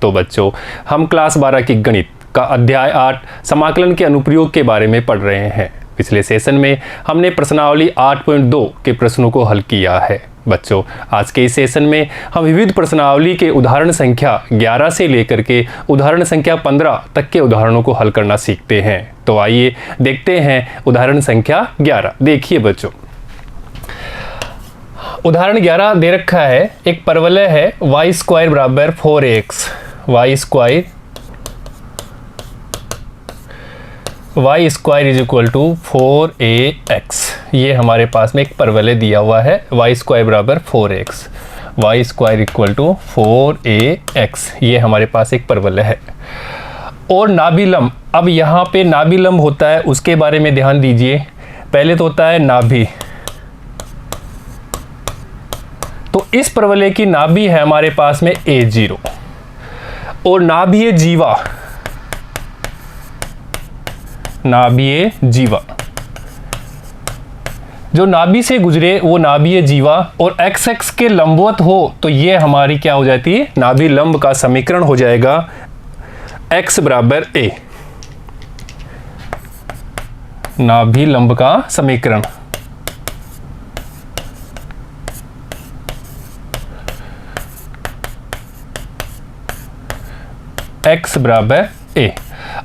तो बच्चों हम क्लास 12 की गणित का अध्याय 8 समाकलन के अनुप्रयोग के बारे में पढ़ रहे हैं। पिछले सेशन में हमने प्रश्नावली 8.2 के प्रश्नों को हल किया है। बच्चों आज के इस सेशन में हम विविध प्रश्नावली के उदाहरण संख्या 11 से लेकर के उदाहरण संख्या 15 तक के उदाहरणों को हल करना सीखते हैं। तो आइए देखते हैं उदाहरण संख्या 11। देखिए बच्चों, उदाहरण 11 दे रखा है, एक परवलय है y स्क्वायर बराबर 4ax, y square is equal to 4ax। ये हमारे पास में एक परवलय दिया हुआ है y स्क्वायर बराबर 4ax, y square equal to 4ax। ये हमारे पास एक परवलय है और नाभिलंब। अब यहाँ पे नाभिलंब होता है, उसके बारे में ध्यान दीजिए। पहले तो होता है नाभि, तो इस परवलय की नाभि है हमारे पास में A0 और नाभिय जीवा, नाभिय जीवा जो नाभि से गुजरे वो नाभिय जीवा और x x के लंबवत हो तो ये हमारी क्या हो जाती है, नाभि लंब का समीकरण हो जाएगा x बराबर a। नाभि लंब का समीकरण x बराबर a,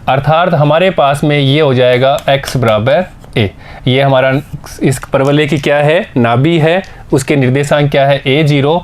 अर्थात हमारे पास में ये हो जाएगा x बराबर a। ये हमारा इस परवलय की क्या है, नाभि है, उसके निर्देशांक क्या है A0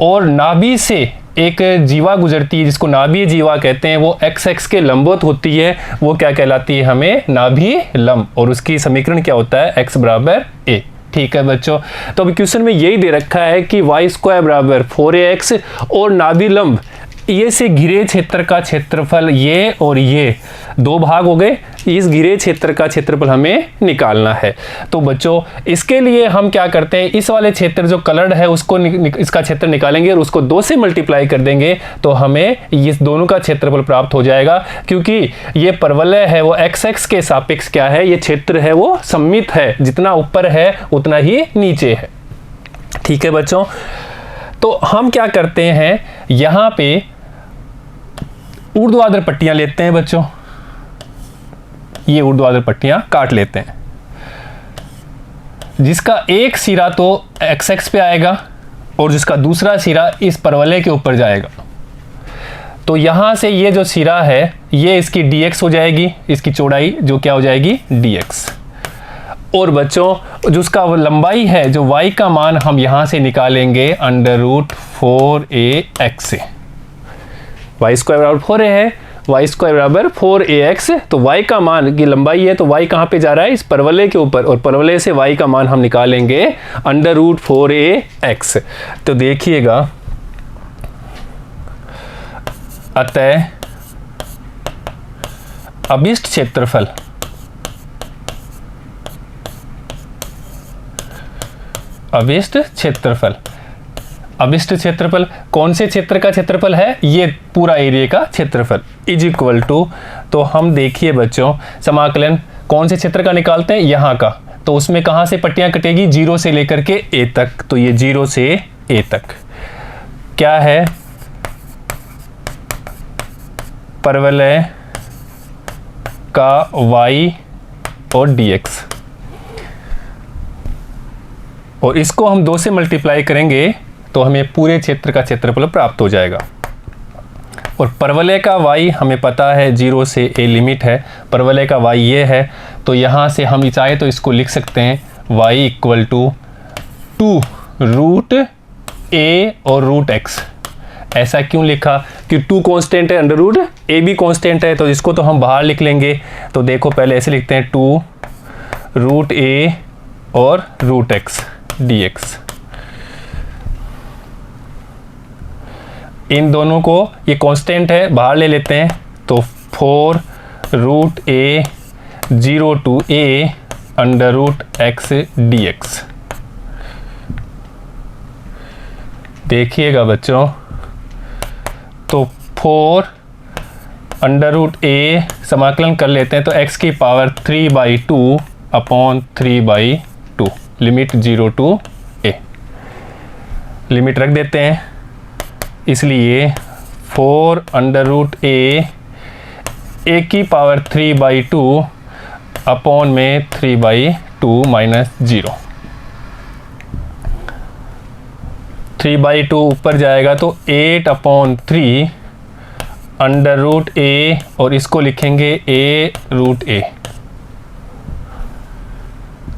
और नाभि से एक जीवा गुजरती है जिसको नाभीय जीवा कहते हैं, वो x के लंबवत होती है, वो क्या कहलाती है हमें, नाभि लंब, और उसकी समीकरण क्या होता है x बराबर a। ठीक है बच्चों, तो अभी क्वेश्चन में यही दे रखा है कि y स्क्वायर बराबर 4ax और नाभि लंब ये से घिरे क्षेत्र का क्षेत्रफल, ये और ये दो भाग हो गए, इस घिरे क्षेत्र का क्षेत्रफल हमें निकालना है। तो बच्चों इसके लिए हम क्या करते हैं, इस वाले क्षेत्र जो कलर्ड है उसको इसका क्षेत्र निकालेंगे और उसको 2 से मल्टीप्लाई कर देंगे तो हमें इस दोनों का क्षेत्रफल प्राप्त हो जाएगा। क्योंकि ये परवलय है वो x के सापेक्ष क्या है, ये क्षेत्र है वो सममित है, जितना ऊपर है उतना ही नीचे है। ठीक है बच्चों, तो हम क्या करते हैं, यहाँ पे ऊर्ध्वाधर पट्टियां लेते हैं बच्चों, ये ऊर्ध्वाधर पट्टियां काट लेते हैं, जिसका एक सिरा तो x पे आएगा और जिसका दूसरा सिरा इस परवलय के ऊपर जाएगा। तो यहां से ये जो सिरा है ये इसकी dx हो जाएगी, इसकी चौड़ाई जो क्या हो जाएगी dx। और बच्चों जो उसका लंबाई है, जो y का मान हम यहां से निकालेंगे √4ax से। y स्क्वायर बराबर 4a है, y स्क्वायर बराबर 4ax, तो y का मान की लंबाई है तो y कहाँ पे जा रहा है, इस परवलय के ऊपर, और परवलय से y का मान हम निकालेंगे √4ax। तो देखिएगा, अतः अभिष्ट क्षेत्रफल अभिष्ट क्षेत्रफल कौन से क्षेत्र का क्षेत्रफल है, ये पूरा एरिया का क्षेत्रफल इज इक्वल टू, तो हम देखिए बच्चों समाकलन कौन से क्षेत्र का निकालते हैं, यहाँ का, तो उसमें कहाँ से पट्टियाँ कटेगी, 0 से लेकर के a तक, तो ये 0 से a तक क्या है, परवलय का y और dx, और इसको हम 2 से मल्टीप्लाई करेंगे तो हमें पूरे क्षेत्र का क्षेत्रफल प्राप्त हो जाएगा। और परवलय का y हमें पता है 0 से a लिमिट है, परवलय का y ये है, तो यहाँ से हम चाहे तो इसको लिख सकते हैं y equal to 2 root a और √x। ऐसा क्यों लिखा, कि 2 कांस्टेंट है, अंडर a भी कांस्टेंट है, तो इसको तो हम बाहर लिख लेंगे। तो देखो पहले ऐसे लिखते हैं 2 रूट a और √x dx। इन दोनों को, ये कांस्टेंट है, बाहर ले लेते हैं, तो 4 root a 0 to a √x dx। देखिएगा बच्चों, तो 4 √a समाकलन कर लेते हैं तो x की power 3/2 upon 3/2, limit 0 to a, limit रख देते हैं, इसलिए 4 अंडर रूट ए की पावर 3/2 अपॉन में 3/2 माइनस 0। 3/2 ऊपर जाएगा तो 8/3 अंडर रूट ए, और इसको लिखेंगे ए रूट ए।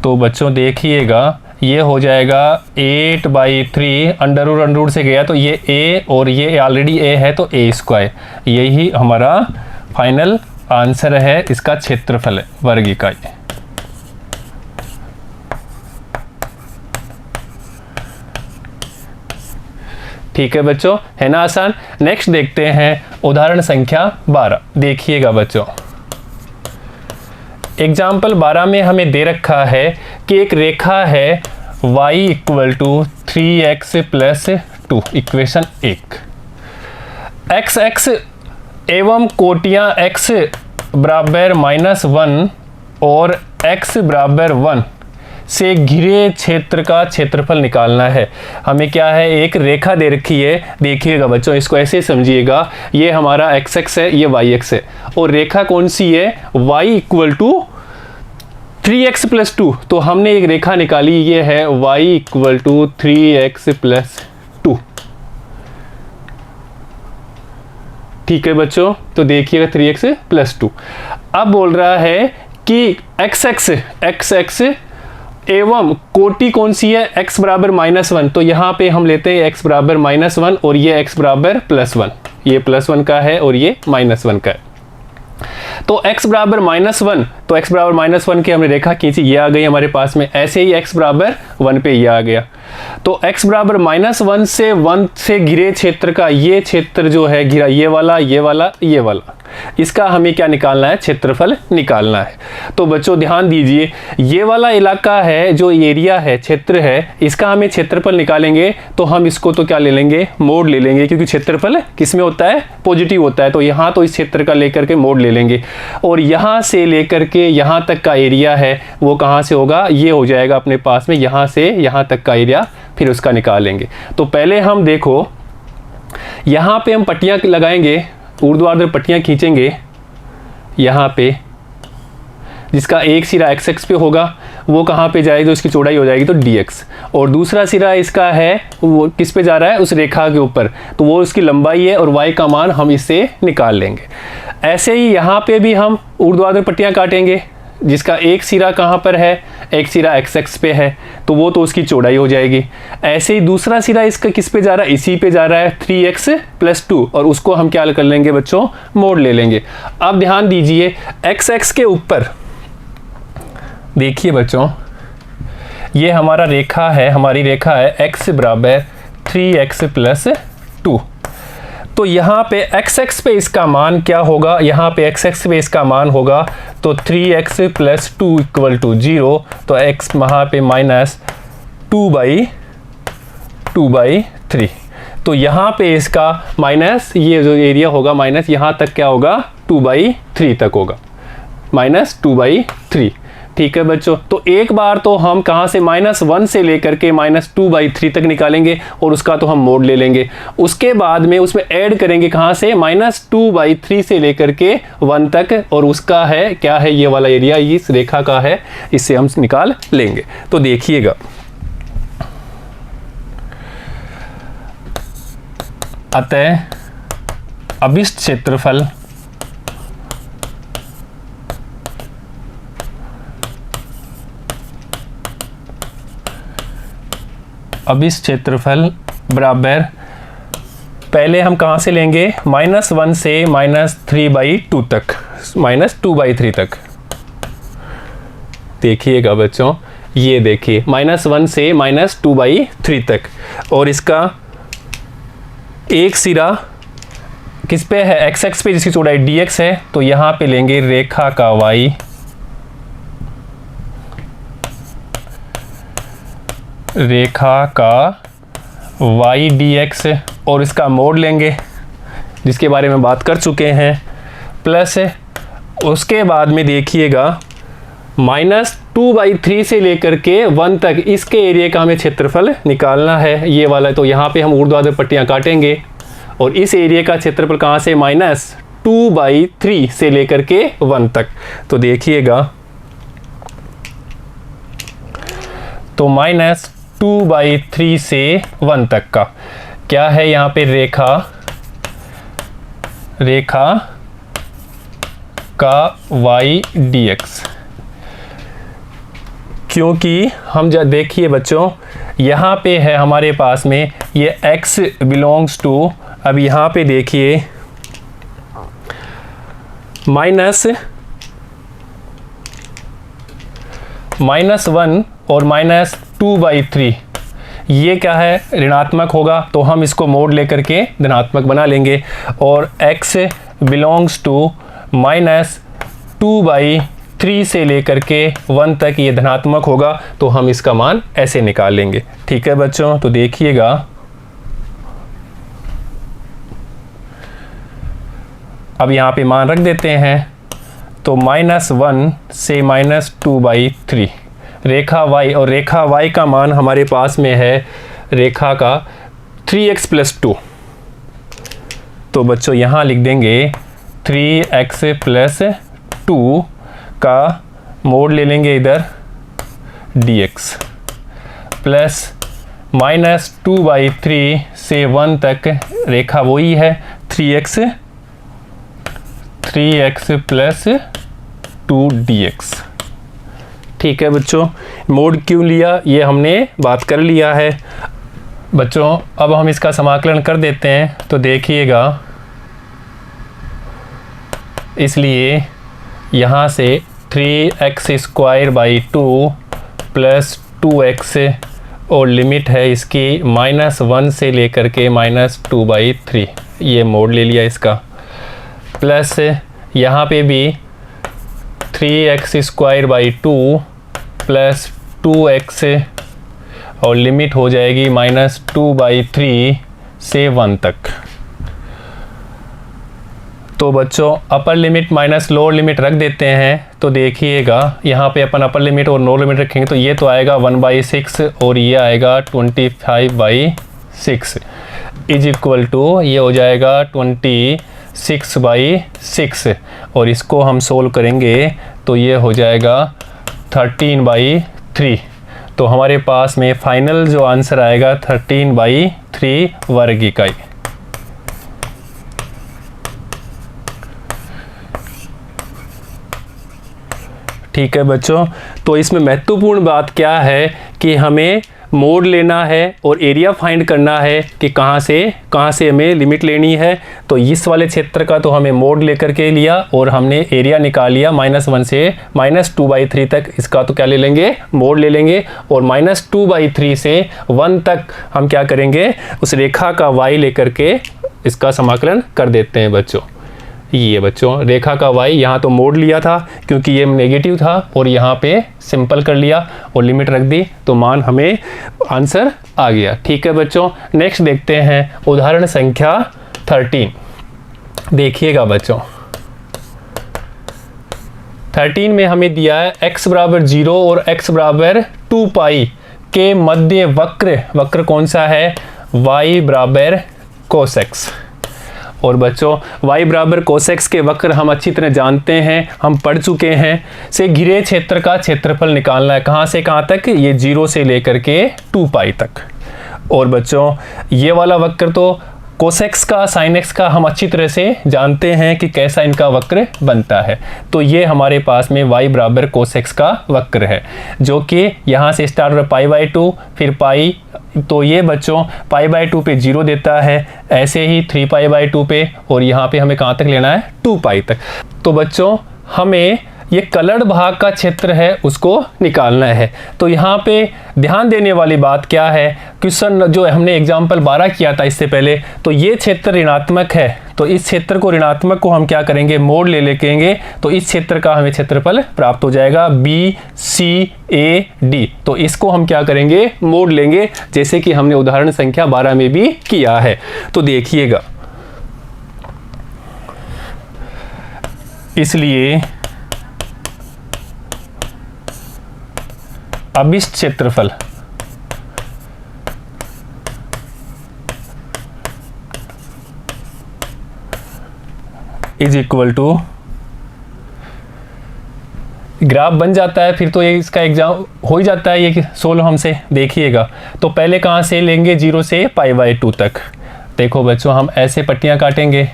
तो बच्चों देखिएगा ये हो जाएगा 8/3 अंडर रूट से गया तो ये ए, और ये ऑलरेडी ए है तो ए स्क्वायर। यही हमारा फाइनल आंसर है, इसका क्षेत्रफल है वर्ग इकाई। ठीक है बच्चों, है ना आसान। नेक्स्ट देखते हैं उदाहरण संख्या 12। देखिएगा बच्चों, एग्जाम्पल 12 में हमें दे रखा है कि एक रेखा है y equal to 3x plus 2, equation 1। x एवं कोटियां x बराबर -1 और x बराबर 1 से घिरे क्षेत्र का क्षेत्रफल निकालना है। हमें क्या है, एक रेखा दे रखी है। देखिएगा बच्चों, इसको ऐसे समझिएगा, ये हमारा x है, ये y है, और रेखा कौन सी है, y equal to 3x plus 2। तो हमने एक रेखा निकाली, ये है y equal to 3x plus 2। ठीक है बच्चों, तो देखिएगा 3x प्लस 2। अब बोल रहा है कि x एवं कोटि कौन सी है, x बराबर -1। तो यहाँ पे हम लेते हैं x बराबर -1 और ये x बराबर +1। ये +1 का है और ये -1 का है। तो x बराबर -1, तो x बराबर -1 की हमने रेखा खींची, ये आ गई हमारे पास में। ऐसे ही x बराबर 1 पे ये आ गया। तो x बराबर -1 से 1 से घिरे क्षेत्र का ये क्षेत्र जो है घिरा, ये वाला, ये वाला, ये वाला, इसका हमें क्या निकालना है, क्षेत्रफल निकालना है। तो बच्चों ध्यान दीजिए, ये वाला इलाका है, जो एरिया है, क्षेत्र है, इसका हमें क्षेत्रफल निकालेंगे तो हम इसको तो क्या ले लेंगे, मोड ले लेंगे, क्योंकि क्षेत्रफल किस में होता है, पॉजिटिव होता है। तो यहाँ तो इस क्षेत्र का लेकर के मोड ले लेंगे, और यहाँ से लेकर के यहाँ तक का एरिया है वो कहाँ से होगा, ये हो जाएगा अपने पास में, यहाँ से यहाँ तक का एरिया, फिर उसका निकालेंगे। तो पहले हम देखो, यहाँ पे हम पट्टियाँ लगाएंगे, ऊर्ध्वाधर पट्टियाँ खींचेंगे यहाँ पे, जिसका एक सिरा x पे होगा, वो कहाँ पे जाएगी, तो इसकी चौड़ाई हो जाएगी तो dx, और दूसरा सिरा इसका है वो किस पे जा रहा है, उस रेखा के ऊपर, तो वो उसकी लंबाई है, और y का मान हम इससे निकाल लेंगे। ऐसे ही यहाँ पे भी हम ऊर्ध्वाधर पट्टियाँ काटेंगे, जिसका एक सिरा कहाँ पर है, एक सिरा x पे है, तो वो तो उसकी चौड़ाई हो जाएगी। ऐसे ही दूसरा सिरा इसका किस पे जा रहा है, इसी पे जा रहा है 3x प्लस 2, और उसको हम क्या कर लेंगे बच्चों, मोड ले लेंगे। अब ध्यान दीजिए, x के ऊपर देखिए बच्चों, ये हमारा रेखा है, हमारी रेखा है x बराबर 3x प्लस 2। तो यहाँ पे x पे इसका मान क्या होगा, यहाँ पे x पे इसका मान होगा तो 3x प्लस 2 इक्वल टू 0। तो x वहाँ पे -2/3। तो यहाँ पे इसका माइनस, ये जो एरिया होगा माइनस, यहाँ तक क्या होगा, 2/3 तक होगा, -2/3। ठीक है बच्चों, तो एक बार तो हम कहाँ से, -1 से लेकर के -2/3 तक निकालेंगे, और उसका तो हम मोड ले लेंगे। उसके बाद में उसमें ऐड करेंगे कहाँ से, -2/3 से लेकर के 1 तक, और उसका है क्या है, ये वाला एरिया इस रेखा का है, इससे हम निकाल लेंगे। तो देखिएगा, अतः अभिष्ट क्षेत्रफल बराबर, पहले हम कहाँ से लेंगे, -1 से -3/2 तक, -2/3 तक। देखिएगा बच्चों, ये देखिए, -1 से -2/3 तक, और इसका एक सिरा किस पे है, x पे, जिसकी चौड़ाई dx है। तो यहाँ पे लेंगे रेखा का y, रेखा का y dx, और इसका मोड लेंगे, जिसके बारे में बात कर चुके हैं, प्लस उसके बाद में देखिएगा -2/3 से लेकर के 1 तक, इसके एरिया का हमें क्षेत्रफल निकालना है, ये वाला। तो यहाँ पे हम ऊर्ध्वाधर पट्टियाँ काटेंगे, और इस एरिया का क्षेत्रफल कहाँ से, -2/3 से लेकर के 1 तक। तो देखिएगा, तो -2/3 से 1 तक का क्या है यहाँ पे, रेखा का y dx। क्योंकि हम जब देखिए बच्चों, यहाँ पे है हमारे पास में ये x बिलोंग्स टू, अब यहाँ पे देखिए -1 और -2/3, ये क्या है, ऋणात्मक होगा, तो हम इसको मोड लेकर के धनात्मक बना लेंगे। और x बिलोंग्स टू -2/3 से लेकर के 1 तक ये धनात्मक होगा, तो हम इसका मान ऐसे निकाल लेंगे। ठीक है बच्चों, तो देखिएगा, अब यहाँ पे मान रख देते हैं। तो -1 से -2/3 रेखा y, और रेखा y का मान हमारे पास में है रेखा का 3x + 2। तो बच्चों यहाँ लिख देंगे 3x + 2 का मोड ले लेंगे इधर dx, प्लस -2/3 से 1 तक रेखा वही है 3x + 2 dx। ठीक है बच्चों, मोड क्यों लिया ये हमने बात कर लिया है बच्चों। अब हम इसका समाकलन कर देते हैं। तो देखिएगा, इसलिए यहाँ से 3x² + 2x और लिमिट है इसकी -1 से लेकर के -2/3, ये मोड ले लिया इसका। प्लस यहाँ पे भी 3x² + 2x और लिमिट हो जाएगी -2/3 से 1 तक। तो बच्चों upper limit minus lower limit रख देते हैं। तो देखिएगा, यहाँ पे अपन अपर लिमिट और लोअर लिमिट रखेंगे तो ये तो आएगा 1/6 और ये आएगा 25/6 इज इक्वल टू, ये हो जाएगा 26/6 और इसको हम सोल्व करेंगे तो ये हो जाएगा 13/3। तो हमारे पास में फाइनल जो आंसर आएगा 13/3 वर्ग इकाई। ठीक है बच्चों, तो इसमें महत्वपूर्ण बात क्या है कि हमें मोड लेना है और एरिया फाइंड करना है कि कहाँ से हमें लिमिट लेनी है। तो इस वाले क्षेत्र का तो हमें मोड लेकर के लिया और हमने एरिया निकाल लिया -1 से -2/3 तक, इसका तो क्या ले लेंगे, मोड ले लेंगे। और -2/3 से 1 तक हम क्या करेंगे, उस रेखा का y लेकर के इसका समाकलन कर देते हैं बच्चों। ये बच्चों रेखा का y, यहाँ तो मोड लिया था क्योंकि ये नेगेटिव था और यहाँ पे सिंपल कर लिया और लिमिट रख दी तो मान हमें आंसर आ गया। ठीक है बच्चों, नेक्स्ट देखते हैं उदाहरण संख्या 13। देखिएगा बच्चों, 13 में हमें दिया है x = 0 और x = 2π के मध्य वक्र कौन सा है, y = cos x। और बच्चों y = cos x के वक्र हम अच्छी तरह जानते हैं, हम पढ़ चुके हैं। से घिरे क्षेत्र का क्षेत्रफल निकालना है, कहाँ से कहाँ तक, ये 0 से लेकर के 2π तक। और बच्चों ये वाला वक्र तो cos x का sin x का हम अच्छी तरह से जानते हैं कि कैसा इनका वक्र बनता है। तो ये हमारे पास में y = cos x का वक्र है जो कि यहाँ से स्टार्ट हो रहा है π/2 फिर पाई, तो ये बच्चों π/2 पे 0 देता है, ऐसे ही 3π/2 पे, और यहाँ पे हमें कहाँ तक लेना है, 2π तक। तो बच्चों हमें ये कलर्ड भाग का क्षेत्र है उसको निकालना है। तो यहाँ पे ध्यान देने वाली बात क्या है, क्वेश्चन जो हमने एग्जाम्पल 12 किया था इससे पहले, तो ये क्षेत्र ऋणात्मक है, तो इस क्षेत्र को ऋणात्मक को हम क्या करेंगे, मोड ले लेंगे, तो इस क्षेत्र का हमें क्षेत्रफल प्राप्त हो जाएगा BCAD। तो इसको हम क्या करेंगे, मोड लेंगे, जैसे कि हमने उदाहरण संख्या 12 में भी किया है। तो देखिएगा, इसलिए अब इस क्षेत्रफल इज इक्वल टू, ग्राफ बन जाता है फिर तो ये इसका एग्जाम हो ही जाता है ये सोल्व हमसे। देखिएगा तो पहले कहाँ से लेंगे, 0 से π/2 तक। देखो बच्चों हम ऐसे पट्टियाँ काटेंगे,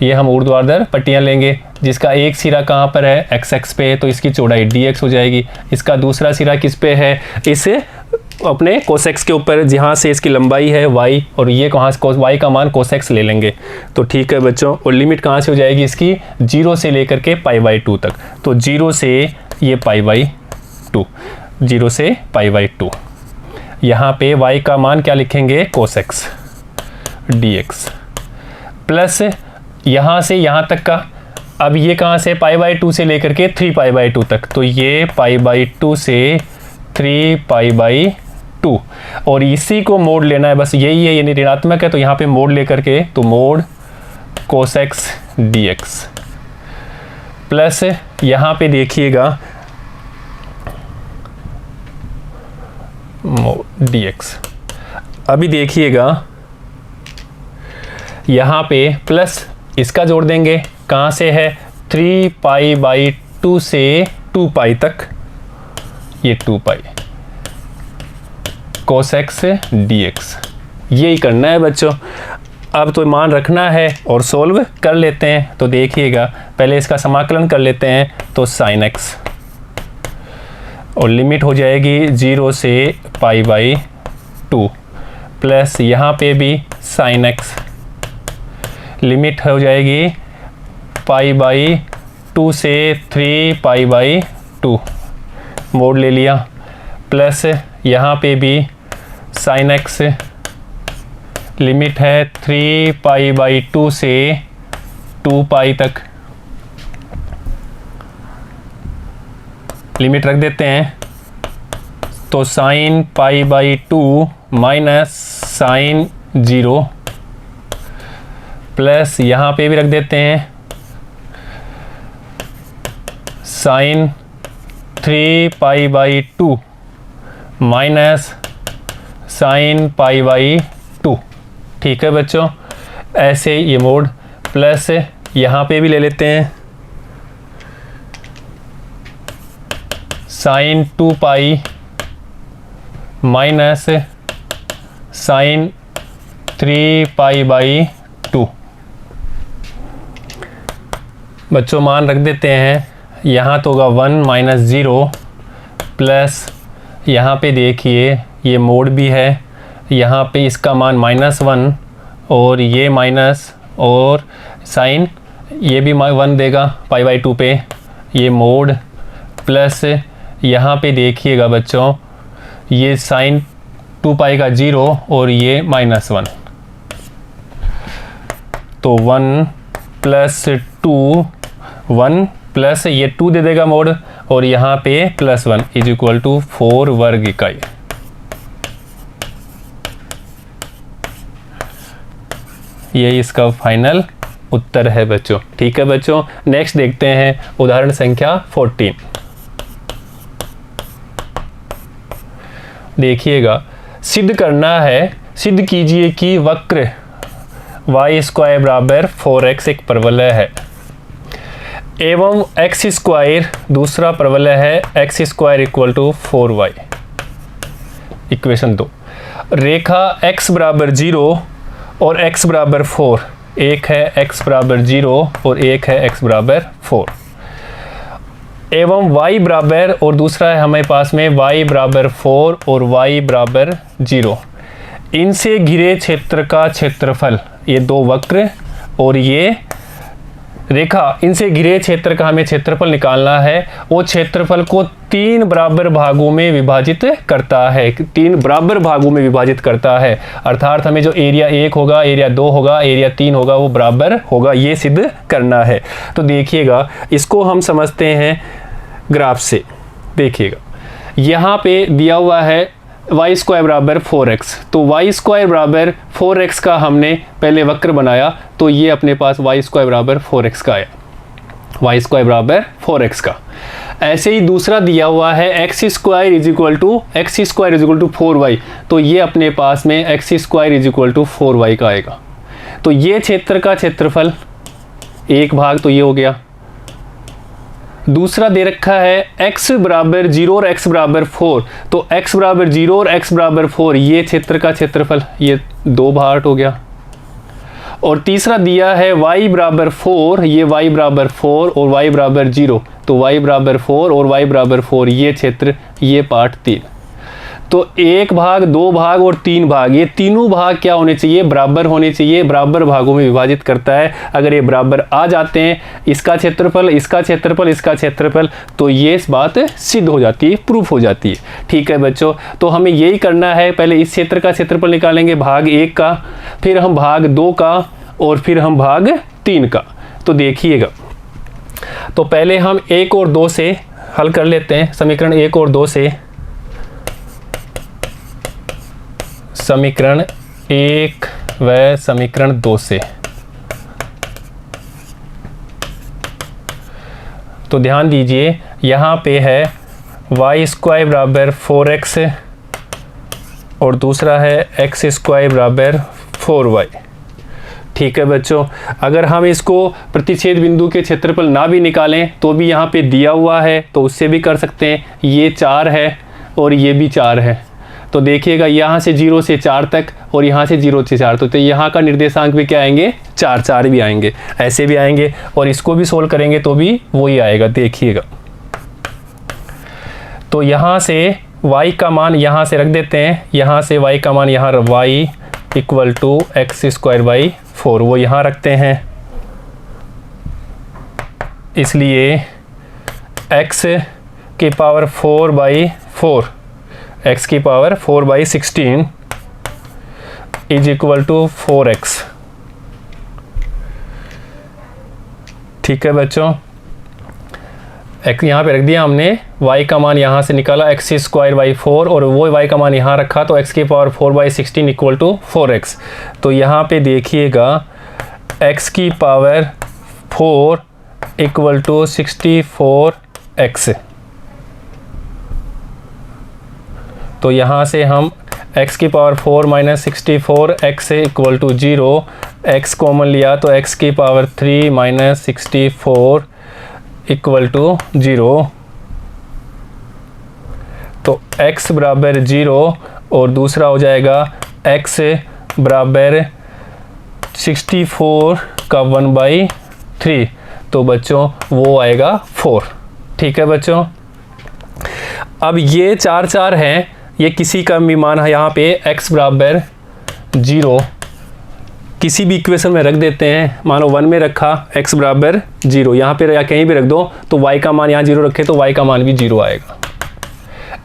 ये हम ऊर्ध्वाधर पट्टियाँ लेंगे जिसका एक सिरा कहाँ पर है, एक्स एक्स पे, तो इसकी चौड़ाई dx हो जाएगी। इसका दूसरा सिरा किस पे है, इस अपने कोसेक्स के ऊपर जहाँ से इसकी लंबाई है y, और ये कहाँ से y का मान कोसेक्स ले लेंगे। तो ठीक है बच्चों, और लिमिट कहाँ से हो जाएगी इसकी, 0 से लेकर के π/2 तक। तो 0 से ये π/2, 0 से π/2, यहाँ पे y का मान क्या लिखेंगे, कोसेक्स dx, प्लस यहाँ से यहाँ तक का, अब ये कहाँ से, π/2 से लेकर के 3π/2 तक, तो ये π/2 से 3π/2, और इसी को मोड लेना है, बस यही है, यानी ऋणात्मक है तो यहाँ पे मोड लेकर के, तो मोड कोसेक्स dx, प्लस यहाँ पे देखिएगा मोड dx। अभी देखिएगा यहाँ पे प्लस इसका जोड़ देंगे, कहाँ से है, 3π/2 से 2π तक, ये 2π कोसेक्स dx, यही करना है बच्चों। अब तो मान रखना है और सोल्व कर लेते हैं। तो देखिएगा पहले इसका समाकलन कर लेते हैं, तो sin x, और लिमिट हो जाएगी 0 से π/2, प्लस यहाँ पे भी sin x, लिमिट हो जाएगी π/2 से 3π/2, मोड ले लिया, प्लस यहाँ पे भी sin x, लिमिट है 3π/2 से 2π तक, लिमिट रख देते हैं। तो sin π/2 माइनस sin 0, प्लस यहाँ पे भी रख देते हैं sin 3π/2 माइनस sin π/2। ठीक है बच्चों, ऐसे ये मोड, प्लस यहाँ पे भी ले लेते हैं sin 2π माइनस sin 3π/2। बच्चों मान रख देते हैं, यहाँ तो होगा 1 माइनस 0, प्लस यहाँ पे देखिए ये मोड भी है, यहाँ पे इसका मान -1, और ये माइनस, और साइन ये भी 1 देगा π/2 पे, ये मोड, प्लस यहाँ पे देखिएगा बच्चों ये साइन 2π का 0 और ये -1, तो 1 प्लस 2, 1 प्लस ये 2 दे देगा मोड, और यहाँ पे +1 इज इक्वल टू 4 वर्ग इकाई। ये इसका फाइनल उत्तर है बच्चों। ठीक है बच्चों, नेक्स्ट देखते हैं उदाहरण संख्या 14। देखिएगा, सिद्ध करना है, सिद्ध कीजिए कि वक्र y² बराबर 4x एक परवलय है एवं x² दूसरा परवलय है, x² equal to 4y। Equation 2, रेखा x बराबर 0 और x बराबर 4, एक है x बराबर 0 और एक है x बराबर 4, एवं y बराबर, और दूसरा है हमारे पास में y बराबर 4 और y बराबर 0, इनसे घिरे क्षेत्र का क्षेत्रफल, ये दो वक्र और ये रेखा, इनसे घिरे क्षेत्र का हमें क्षेत्रफल निकालना है। वो क्षेत्रफल को 3 बराबर भागों में विभाजित करता है, 3 बराबर भागों में विभाजित करता है, अर्थात हमें जो एरिया 1 होगा, एरिया 2 होगा, एरिया 3 होगा, वो बराबर होगा, ये सिद्ध करना है। तो देखिएगा, इसको हम समझते हैं ग्राफ से। देखिएगा, यहाँ पे दिया हुआ है y² बराबर 4x, तो y² बराबर 4x का हमने पहले वक्र बनाया, तो ये अपने पास y² बराबर 4x का आया, y² बराबर 4x का। ऐसे ही दूसरा दिया हुआ है x² is equal to 4y, तो ये अपने पास में x² is equal to 4y का आएगा। तो ये क्षेत्र का क्षेत्रफल, एक भाग तो ये हो गया। दूसरा दे रखा है x बराबर 0 और x बराबर 4, तो x बराबर 0 और x बराबर 4 ये क्षेत्र का क्षेत्रफल, ये 2 पार्ट हो गया। और तीसरा दिया है y बराबर 4, ये y बराबर 4 और y बराबर 0, तो y बराबर 4 और y बराबर 4 ये क्षेत्र, ये पार्ट 3। तो 1 भाग, 2 भाग और 3 भाग, ये तीनों भाग क्या होने चाहिए, बराबर होने चाहिए, बराबर भागों में विभाजित करता है। अगर ये बराबर आ जाते हैं, इसका क्षेत्रफल, इसका क्षेत्रफल, इसका क्षेत्रफल, तो ये इस बात सिद्ध हो जाती है, प्रूफ हो जाती है। ठीक है बच्चों, तो हमें यही करना है। पहले इस क्षेत्र का क्षेत्रफल निकालेंगे भाग 1 का, फिर हम भाग 2 का और फिर हम भाग 3 का। तो देखिएगा, तो पहले हम 1 और 2 से हल कर लेते हैं। समीकरण 1 और 2 से, समीकरण 1 व समीकरण 2 से। तो ध्यान दीजिए, यहाँ पे है वाई स्क्वायर बराबर 4x और दूसरा है एक्स स्क्वायर बराबर 4y। ठीक है बच्चों, अगर हम इसको प्रतिच्छेद बिंदु के क्षेत्रफल ना भी निकालें तो भी यहाँ पे दिया हुआ है, तो उससे भी कर सकते हैं। ये 4 है और ये भी 4 है, तो देखिएगा यहाँ से 0 से 4 तक और यहाँ से 0 से 4 तक, तो यहाँ का निर्देशांक भी क्या आएंगे, 4 4 भी आएंगे, ऐसे भी आएंगे। और इसको भी सोल्व करेंगे तो भी वही आएगा, देखिएगा। तो यहाँ से y का मान यहाँ से रख देते हैं, यहाँ से y का मान यहाँ y equal to x square by 4 वो यहाँ रखते हैं। इसलिए x की पावर 4/4, x की power 4/16 is equal to 4x। ठीक है बच्चों, x यहाँ पे रख दिया हमने, y का मान यहाँ से निकाला एक्स स्क्वायर बाई 4 और वो y का मान यहाँ रखा, तो x की पावर 4/16 इक्वल टू 4x। तो यहाँ पे देखिएगा x की पावर 4 इक्वल टू 64x। तो यहाँ से हम x की power 4 minus 64x equal to 0, x common लिया तो x की पावर 3 माइनस 64 इक्वल टू 0। तो x बराबर 0 और दूसरा हो जाएगा x बराबर 64 का 1/3, तो बच्चों वो आएगा 4। ठीक है बच्चों, अब ये 4 4 हैं, ये किसी का भी मान है, यहाँ पे x बराबर 0 किसी भी इक्वेशन में रख देते हैं। मानो 1 में रखा x बराबर 0, यहाँ पे या कहीं भी रख दो, तो y का मान यहाँ 0 रखे तो y का मान भी 0 आएगा।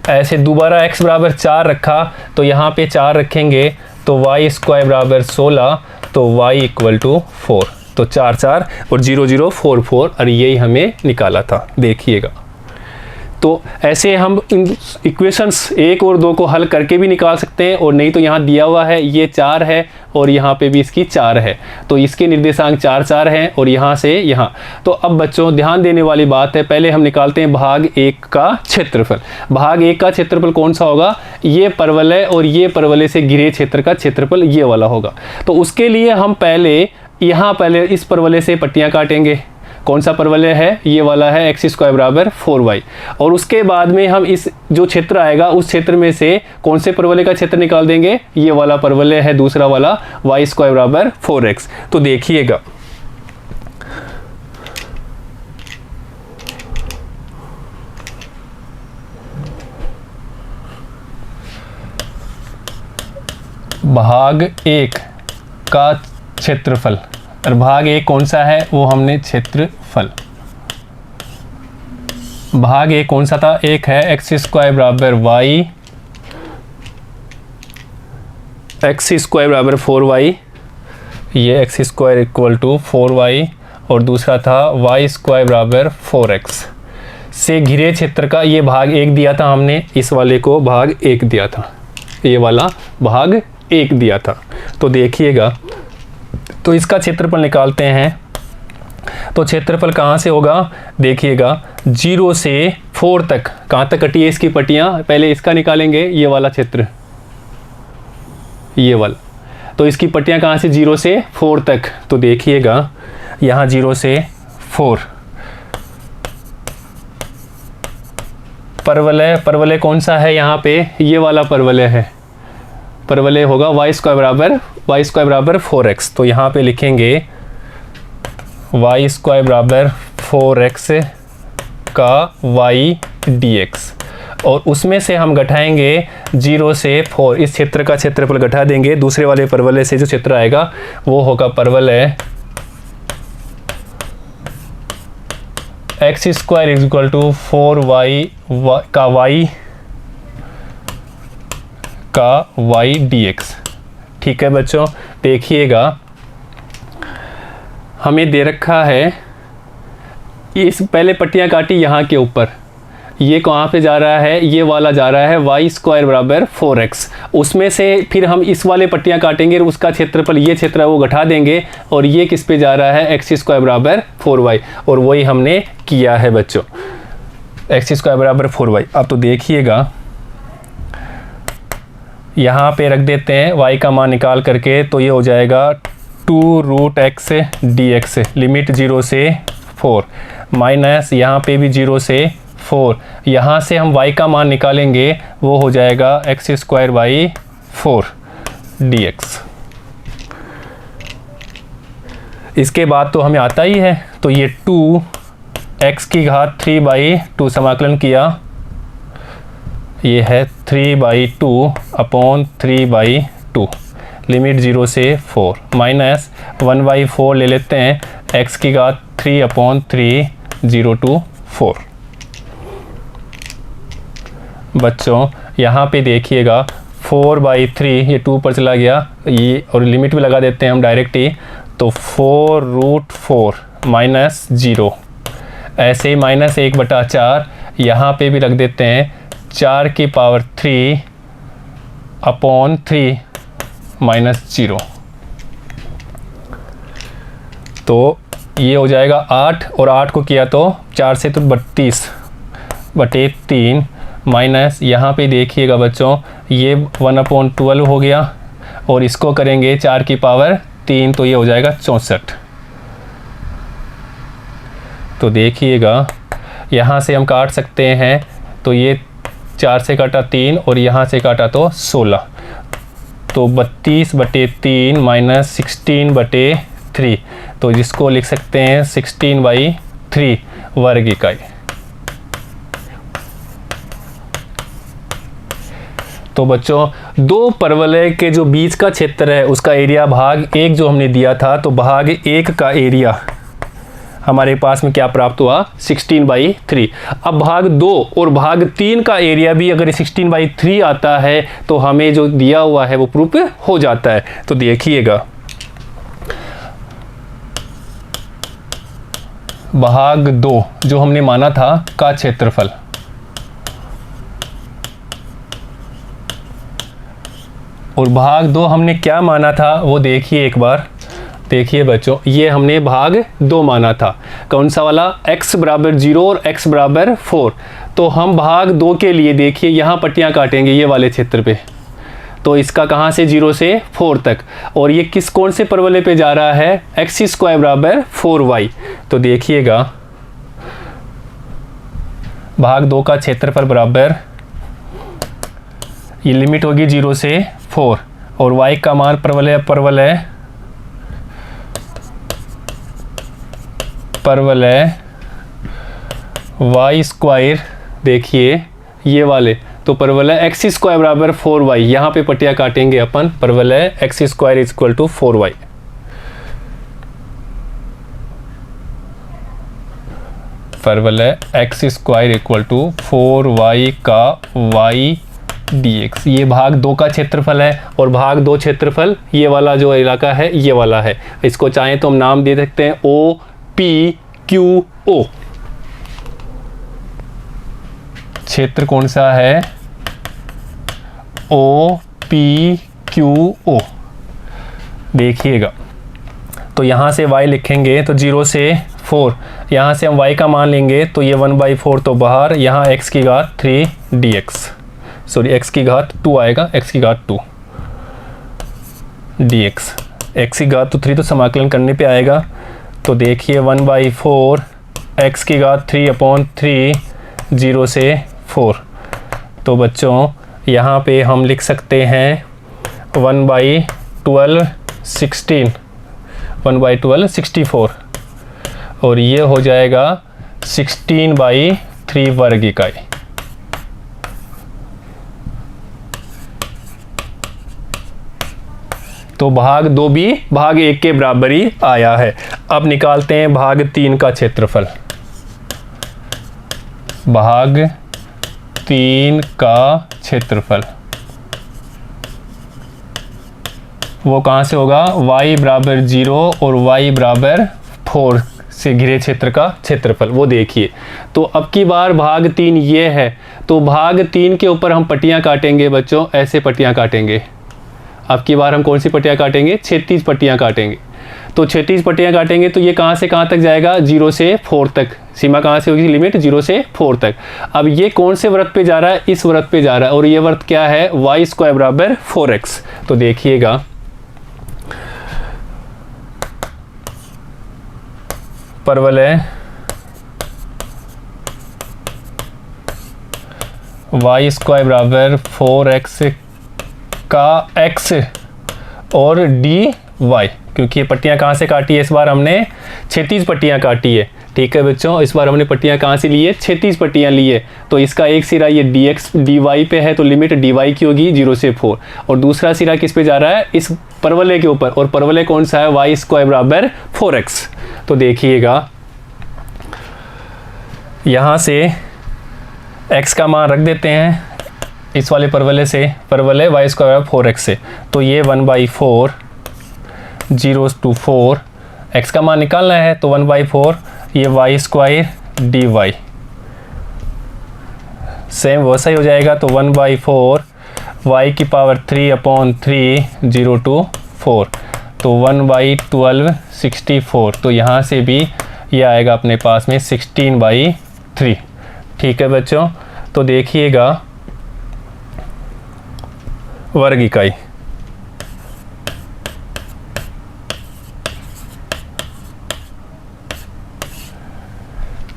ऐसे दोबारा x बराबर 4 रखा, तो यहाँ पे 4 रखेंगे तो y स्क्वायर बराबर 16, तो y इक्वल टू 4। तो 4 4 और 0 0 4 4, और यही हमें निकाला था, देखिएगा। तो ऐसे हम इन इक्वेशंस 1 और 2 को हल करके भी निकाल सकते हैं, और नहीं तो यहाँ दिया हुआ है ये 4 है और यहाँ पे भी इसकी 4 है, तो इसके निर्देशांक 4 4 हैं और यहाँ से यहाँ। तो अब बच्चों ध्यान देने वाली बात है, पहले हम निकालते हैं भाग 1 का क्षेत्रफल। भाग 1 का क्षेत्रफल कौन सा होगा, ये परवलय और ये परवलय से घिरे क्षेत्र का क्षेत्रफल ये वाला होगा। तो उसके लिए हम पहले इस परवलय से पट्टियाँ काटेंगे। कौन सा परवलय है, ये वाला है एक्स स्क्वायर बराबर 4y, और उसके बाद में हम इस जो क्षेत्र आएगा उस क्षेत्र में से कौन से परवलय का क्षेत्र निकाल देंगे, ये वाला परवलय है दूसरा वाला, y स्क्वायर बराबर 4x। तो देखिएगा, भाग 1 का क्षेत्रफल, और भाग 1 कौन सा है, वो हमने क्षेत्रफल। भाग 1 कौन सा था, एक है एक्स स्क्वायर बराबर y, एक्स स्क्वायर बराबर 4y, ये x square equal to 4y, और दूसरा था y स्क्वायर बराबर 4x से घिरे क्षेत्र का ये भाग 1 दिया था हमने, इस वाले को भाग 1 दिया था, ये वाला भाग 1 दिया था। तो देखिएगा, तो इसका क्षेत्रफल निकालते हैं। तो क्षेत्रफल कहाँ से होगा, देखिएगा 0 से 4 तक, कहाँ तक कटी है इसकी पट्टियाँ, पहले इसका निकालेंगे, ये वाला क्षेत्र, ये वाला। तो इसकी पट्टियाँ कहाँ से, 0 से 4 तक। तो देखिएगा यहाँ 0 से 4। परवलय, परवलय कौन सा है यहाँ पे, ये वाला परवलय है। परवलय होगा y² बराबर 4x। तो यहाँ पे लिखेंगे y² बराबर 4x का y dx, और उसमें से हम घटाएंगे 0 से 4। इस क्षेत्र का क्षेत्रफल घटा देंगे, दूसरे वाले परवलय से जो क्षेत्र आएगा वो होगा परवलय x² = 4y का y dx। ठीक है बच्चों, देखिएगा हमें दे रखा है, इस पहले पट्टियाँ काटी यहाँ के ऊपर, ये कहाँ पे जा रहा है, ये वाला जा रहा है y² बराबर 4x। उसमें से फिर हम इस वाले पट्टियाँ काटेंगे, उसका क्षेत्रफल ये क्षेत्र है वो घटा देंगे, और ये किस पे जा रहा है, x² बराबर 4y, और वही हमने किया है बच्चों, x² बराबर 4y। अब तो देखिएगा यहाँ पे रख देते हैं y का मान निकाल करके, तो ये हो जाएगा 2√x dx, लिमिट 0 से 4, माइनस यहाँ पे भी 0 से 4, यहाँ से हम y का मान निकालेंगे, वो हो जाएगा x² / 4 dx। इसके बाद तो हमें आता ही है, तो ये 2x की घात 3/2 समाकलन किया, ये है 3/2 अपॉन 3/2, लिमिट 0 से 4, माइनस 1/4 ले लेते हैं, x की घात 3/3 0 to 4। बच्चों यहाँ पे देखिएगा 4/3, ये 2 पर चला गया, ये और लिमिट भी लगा देते हैं हम डायरेक्ट ही, तो 4√4 माइनस 0, ऐसे ही माइनस 1/4, यहाँ पे भी रख देते हैं 4 की पावर 3 अपॉन 3 माइनस 0, तो ये हो जाएगा 8, और 8 को किया तो 4 से तो 32/3, माइनस यहाँ पे देखिएगा बच्चों ये 1/12 हो गया, और इसको करेंगे 4 की पावर 3, तो ये हो जाएगा 64। तो देखिएगा यहाँ से हम काट सकते हैं, तो ये 4 से काटा 3 और यहाँ से काटा तो 16, तो 32/3 माइनस 16/3, तो जिसको लिख सकते हैं 16/3 वर्ग इकाई। तो बच्चों दो परवलय के जो बीच का क्षेत्र है उसका एरिया भाग 1 जो हमने दिया था, तो भाग 1 का एरिया हमारे पास में क्या प्राप्त हुआ, 16/3। अब भाग 2 और भाग 3 का एरिया भी अगर 16/3 आता है तो हमें जो दिया हुआ है वो प्रूफ हो जाता है। तो देखिएगा भाग 2 जो हमने माना था का क्षेत्रफल, और भाग 2 हमने क्या माना था वो देखिए एक बार। देखिए बच्चों ये हमने भाग 2 माना था, कौन सा वाला, x बराबर 0 और x बराबर 4। तो हम भाग 2 के लिए देखिए यहाँ पट्टियाँ काटेंगे ये वाले क्षेत्र पे, तो इसका कहाँ से 0 से 4 तक, और ये किस कौन से परवलय पे जा रहा है, x² बराबर 4y। तो देखिएगा भाग 2 का क्षेत्रफल बराबर, ये लिमिट होगी 0 से 4 और y का मान परवलय y², देखिए ये वाले, तो परवलय x² बराबर 4y, यहाँ पे पट्टियाँ काटेंगे अपन, परवलय x² = 4y। परवलय x² = 4y का y dx, ये भाग 2 का क्षेत्रफल है, और भाग 2 क्षेत्रफल ये वाला जो इलाका है ये वाला है। इसको चाहें तो हम नाम दे सकते हैं OPQO। क्षेत्र कौन सा है, OPQO। देखिएगा तो यहाँ से y लिखेंगे तो 0 से 4, यहाँ से हम y का मान लेंगे तो ये 1/4 तो बाहर, यहाँ x की घात 3 dx, सॉरी x की घात 2 आएगा, x की घात 2 dx, x की घात तो 3 तो समाकलन करने पे आएगा, तो देखिए 1/4 x की घात 3/3 0 से 4। तो बच्चों यहाँ पे हम लिख सकते हैं 1/12 16, 1/12 64 और ये हो जाएगा 16/3 वर्ग इकाई। तो भाग 2 भी भाग 1 के बराबर ही आया है। अब निकालते हैं भाग 3 का क्षेत्रफल। भाग 3 का क्षेत्रफल वो कहाँ से होगा, y बराबर 0 और y बराबर 4 से घिरे क्षेत्र का क्षेत्रफल वो देखिए। तो अब की बार भाग 3 ये है, तो भाग 3 के ऊपर हम पट्टियाँ काटेंगे बच्चों, ऐसे पट्टियाँ काटेंगे। अब की बार हम कौन सी पट्टियाँ काटेंगे, 36 पट्टियाँ काटेंगे। तो 36 पट्टियाँ काटेंगे तो ये कहाँ से कहाँ तक जाएगा, 0 से 4 तक। सीमा कहाँ से होगी, लिमिट 0 से 4 तक। अब ये कौन से वृत्त पे जा रहा है, इस वृत्त पे जा रहा है और ये वृत्त क्या है, y² बराबर 4x। तो देखिएगा परवलय y² बराबर 4x का x और dy, क्योंकि ये पट्टियाँ कहाँ से काटी है, इस बार हमने 36 पट्टियाँ काटी है। ठीक है बच्चों, इस बार हमने पट्टियाँ कहाँ से ली है, 36 पट्टियाँ ली है। तो इसका एक सिरा ये dx dy पे है, तो लिमिट dy की होगी 0 से 4 और दूसरा सिरा किस पे जा रहा है, इस परवलय के ऊपर। और परवलय कौन सा है, y² बराबर 4x। तो देखिएगा यहाँ से x का मान रख देते हैं इस वाले परवलय से, परवलय y² बराबर 4x से। तो ये 1/4 0 to 4 x का मान निकालना है, तो 1/4 ये y² dy सेम वैसा ही हो जाएगा। तो 1/4 y की पावर 3/3 0 to 4, तो 1/12 64। तो यहाँ से भी ये आएगा अपने पास में 16/3। ठीक है बच्चों, तो देखिएगा वर्ग इकाई।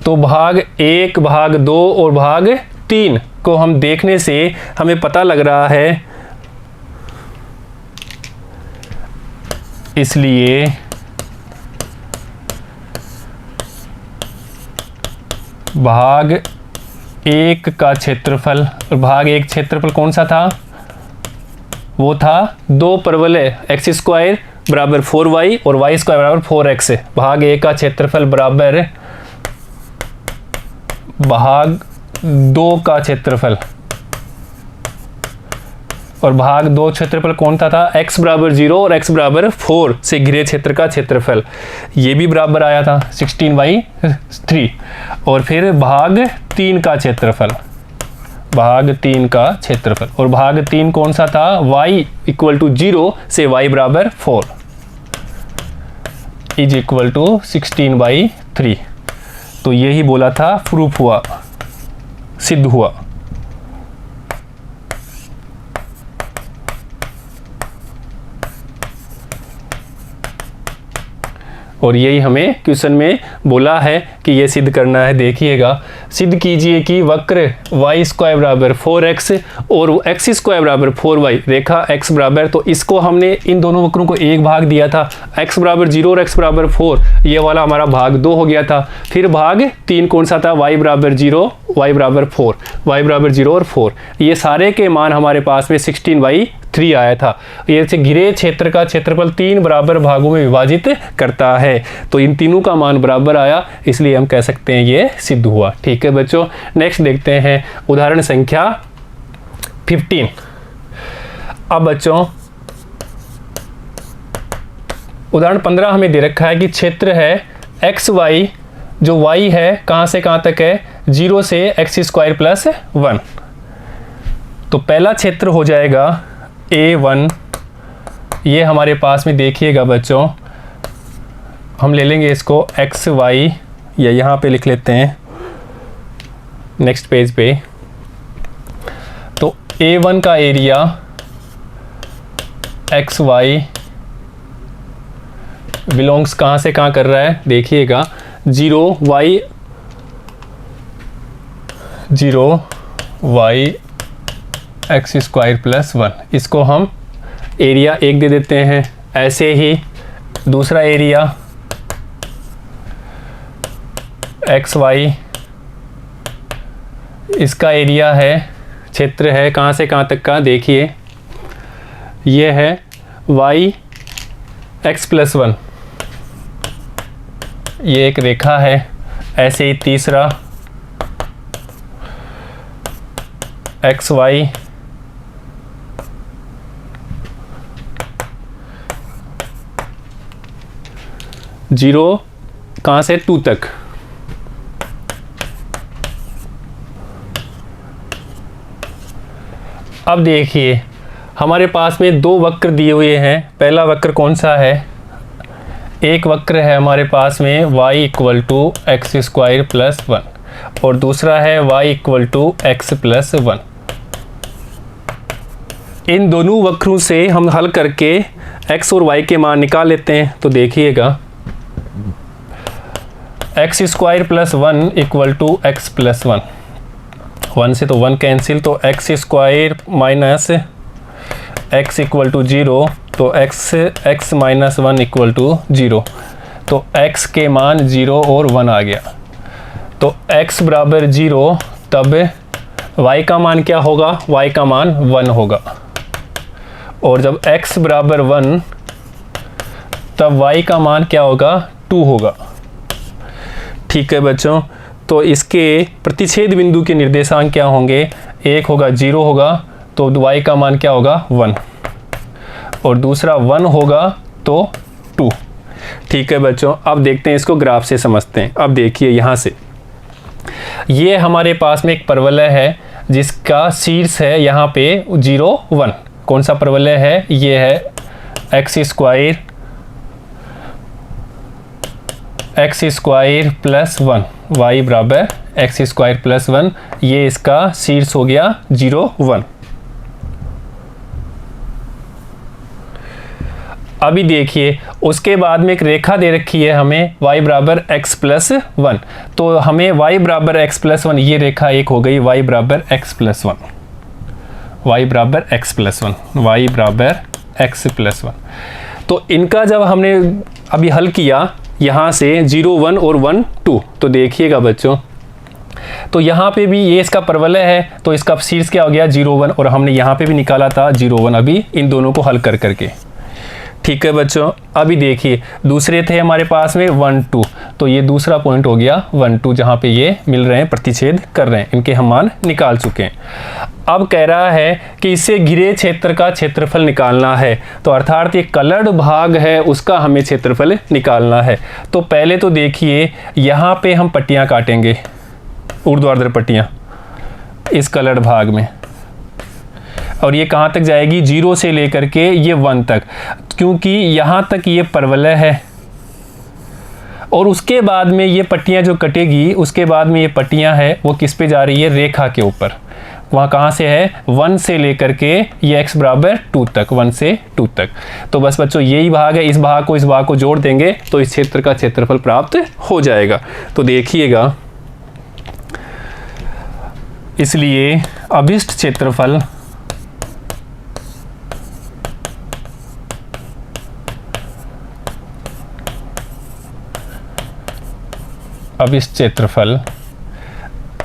तो भाग 1, भाग 2 और भाग 3 को हम देखने से हमें पता लग रहा है, इसलिए भाग 1 का क्षेत्रफल, और भाग 1 क्षेत्रफल कौन सा था, वो था 2 परवलय x² बराबर 4y और y² बराबर 4x। भाग 1 का क्षेत्रफल बराबर भाग 2 का क्षेत्रफल, और भाग 2 क्षेत्रफल कौन था x बराबर 0 और x बराबर 4 से घिरे क्षेत्र का क्षेत्रफल, ये भी बराबर आया था 16/3। और फिर भाग 3 का क्षेत्रफल, भाग 3 का क्षेत्रफल, और भाग 3 कौन सा था, y = 0 से y बराबर 4 = 16/3। तो यही बोला था, प्रूफ हुआ, सिद्ध हुआ। और यही हमें क्वेश्चन में बोला है कि ये सिद्ध करना है। देखिएगा, सिद्ध कीजिए कि वक्र y² बराबर 4x और x² बराबर 4y, रेखा x बराबर, तो इसको हमने इन दोनों वक्रों को एक भाग दिया था, x बराबर 0 और x बराबर 4, ये वाला हमारा भाग 2 हो गया था। फिर भाग 3 कौन सा था, y बराबर 0 y बराबर 4, y बराबर 0 और 4, ये सारे के मान हमारे पास में 16/3 आया था। ये से घिरे क्षेत्र का क्षेत्रफल 3 बराबर भागों में विभाजित करता है, तो इन तीनों का मान बराबर आया, इसलिए हम कह सकते हैं ये सिद्ध हुआ। ठीक है बच्चों, नेक्स्ट देखते हैं उदाहरण संख्या 15। अब बच्चों उदाहरण 15 हमें दे रखा है कि क्षेत्र है एक्स वाई, जो y है कहाँ से कहाँ तक है, 0 से x² + 1। तो पहला क्षेत्र हो जाएगा A1, ये हमारे पास में देखिएगा बच्चों, हम ले लेंगे इसको XY, या यहाँ पे लिख लेते हैं नेक्स्ट पेज पे। तो A1 का एरिया XY बिलोंग्स कहाँ से कहाँ कर रहा है देखिएगा, 0 y एक्स स्क्वायर प्लस 1, इसको हम एरिया 1 दे देते हैं। ऐसे ही दूसरा एरिया एक्स वाई, इसका एरिया है, क्षेत्र है कहाँ से कहाँ तक का, देखिए ये है y एक्स प्लस 1, ये एक रेखा है। ऐसे ही तीसरा एक्स वाई, जीरो कहाँ से 2 तक, अब देखिए हमारे पास में 2 वक्र दिए हुए हैं। पहला वक्र कौन सा है, एक वक्र है हमारे पास में y equal to x square plus 1 और दूसरा है y equal to x plus 1। इन दोनों वक्रों से हम हल करके x और y के मान निकाल लेते हैं। तो देखिएगा x square plus 1 equal to x plus 1, 1 से तो 1 कैंसिल, तो x square minus x equal to 0, तो एक्स माइनस 1 इक्वल टू 0, तो x के मान 0 और 1 आ गया। तो x बराबर 0, तब y का मान क्या होगा, y का मान 1 होगा। और जब x बराबर 1 तब y का मान क्या होगा, 2 होगा। ठीक है बच्चों, तो इसके प्रतिच्छेद बिंदु के निर्देशांक क्या होंगे, एक होगा 0 होगा तो y का मान क्या होगा 1, और दूसरा 1 होगा तो 2। ठीक है बच्चों, अब देखते हैं इसको ग्राफ से समझते हैं। अब देखिए यहाँ से ये हमारे पास में एक परवलय है जिसका शीर्ष है यहाँ पे 0 1। कौन सा परवलय है, ये है एक्स स्क्वायर प्लस 1, y बराबर एक्स स्क्वायर प्लस 1, ये इसका शीर्ष हो गया 0 1। अभी देखिए उसके बाद में एक रेखा दे रखी है हमें y बराबर एक्स प्लस 1, तो हमें y बराबर एक्स प्लस 1, ये रेखा एक हो गई y बराबर एक्स प्लस 1, y बराबर एक्स प्लस 1, y बराबर एक्स प्लस 1। तो इनका जब हमने अभी हल किया यहाँ से 0 1 और 1 2, तो देखिएगा बच्चों, तो यहाँ पे भी ये इसका परवलय है, तो इसका शीर्ष क्या हो गया 0 1, और हमने यहाँ पे भी निकाला था 0 1 अभी इन दोनों को हल कर करके। ठीक है बच्चों, अभी देखिए दूसरे थे हमारे पास में 1 2, तो ये दूसरा पॉइंट हो गया 1 2, जहाँ पे ये मिल रहे हैं, प्रतिच्छेद कर रहे हैं, इनके हम मान निकाल चुके हैं। अब कह रहा है कि इससे घिरे क्षेत्र का क्षेत्रफल निकालना है, तो अर्थात ये कलर्ड भाग है उसका हमें क्षेत्रफल निकालना है। तो पहले तो देखिए यहाँ पे हम पट्टियाँ काटेंगे, ऊर्ध्वाधर पट्टियाँ इस कलर्ड भाग में, और ये कहाँ तक जाएगी, 0 से लेकर के ये 1 तक, क्योंकि यहाँ तक ये परवलय है। और उसके बाद में ये पट्टियाँ जो कटेगी, उसके बाद में ये पट्टियाँ है वो किस पे जा रही है, रेखा के ऊपर। वहाँ कहाँ से है, 1 से लेकर के ये x बराबर 2 तक, 1 से 2 तक। तो बस बच्चों यही भाग है, इस भाग को जोड़ देंगे तो इस क्षेत्र का क्षेत्रफल प्राप्त हो जाएगा। तो देखिएगा, इसलिए अभिष्ट क्षेत्रफल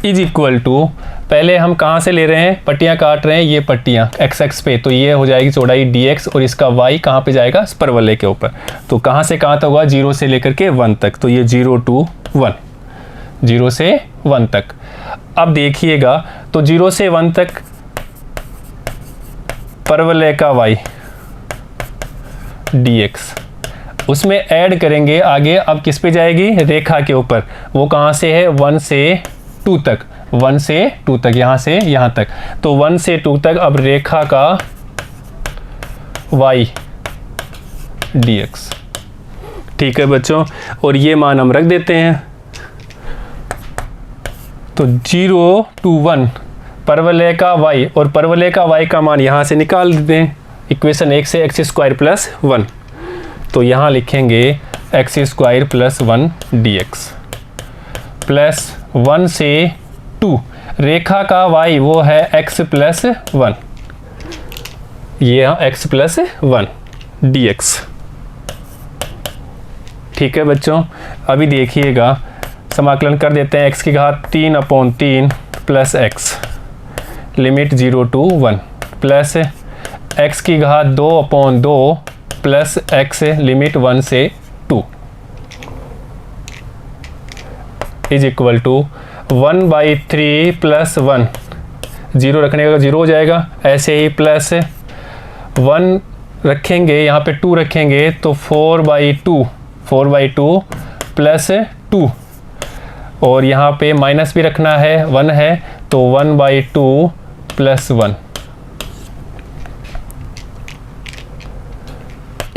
इज इक्वल टू, पहले हम कहाँ से ले रहे हैं, पट्टियाँ काट रहे हैं, ये पट्टियाँ x x पे, तो ये हो जाएगी चौड़ाई dx, और इसका y कहाँ पे जाएगा, इस परवलय के ऊपर। तो कहाँ से कहाँ तक होगा, 0 से लेकर के 1 तक, तो ये 0 2 1, 0 से 1 तक। अब देखिएगा तो 0 से 1 तक परवलय का y dx, उसमें ऐड करेंगे आगे, अब किस पे जाएगी, रेखा के ऊपर। वो कहाँ से है, 1 से 2 तक, 1 से 2 तक, यहाँ से यहाँ तक, तो 1 से 2 तक अब रेखा का y dx। ठीक है बच्चों, और ये मान हम रख देते हैं। तो 0 to 1 परवलय का y, और परवलय का y का मान यहाँ से निकाल देते हैं, इक्वेशन 1 से एक्स स्क्वायर प्लस 1। तो यहाँ लिखेंगे x square plus 1 dx plus 1 से 2, रेखा का y वो है x प्लस 1, ये x प्लस 1 dx। ठीक है बच्चों, अभी देखिएगा समाकलन कर देते हैं। x की घात 3/3 plus x limit 0 to 1 plus x की घात 2/2 प्लस x लिमिट 1 से 2 इज इक्वल टू 1/3 प्लस 1, 0 रखने का 0 हो जाएगा, ऐसे ही प्लस 1 रखेंगे, यहाँ पे 2 रखेंगे तो 4/2 प्लस 2, और यहाँ पे माइनस भी रखना है, 1 है तो 1/2 प्लस 1।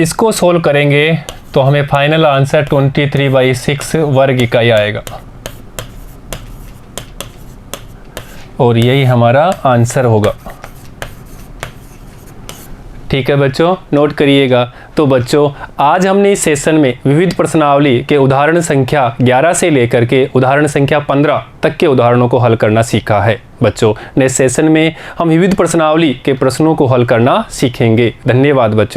इसको सोल्व करेंगे तो हमें फाइनल आंसर 23/6 वर्ग इकाई आएगा, और यही हमारा आंसर होगा। ठीक है बच्चों, नोट करिएगा। तो बच्चों, आज हमने इस सेशन में विविध प्रश्नावली के उदाहरण संख्या 11 से लेकर के उदाहरण संख्या 15 तक के उदाहरणों को हल करना सीखा है। बच्चों, नेक्स्ट सेशन में हम विविध प्रश्नावली के प्रश्नों को हल करना सीखेंगे। धन्यवाद बच्चों।